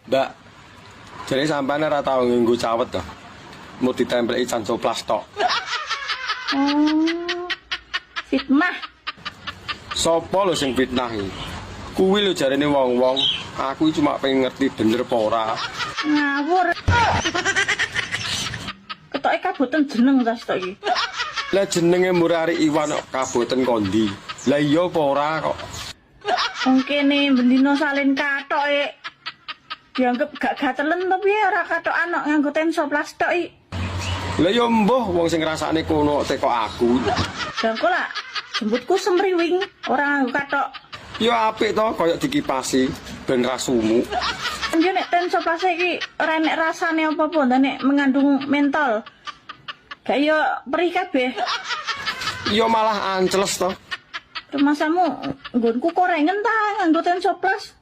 Mbak, jadi sampean ora tau nganggo cawet to. Mau ditempeli cancoplas tok. Oh. Fitnah. Sopo lho sing fitnah iki? Kuwi lho jarene wong-wong, aku cuma pengen ngerti bener apa ora. Ngawur. Ketoke kaboten jeneng tas tok iki. Lah jenenge Murari Iwan kok kaboten kondi. Lah iya apa ora kok. Wong kene bendino salin katoke. Dianggep gak gatelen tapi ora katokan kok nganggo tensoplas tok iki. Lah ya mbuh wong sing ngrasakne kono teko aku. Jangko lah jembutku semriwing ora nganggo katok. Ya apik to koyo dikipasi ben ra sumuk. Yo nek tensoplas iki ora enek rasane apa-apa nek mengandung mentol. Gak yo perih kabeh. Ya malah anceles to. Rumasamu nggonku korengen ta nganggo tensoplas.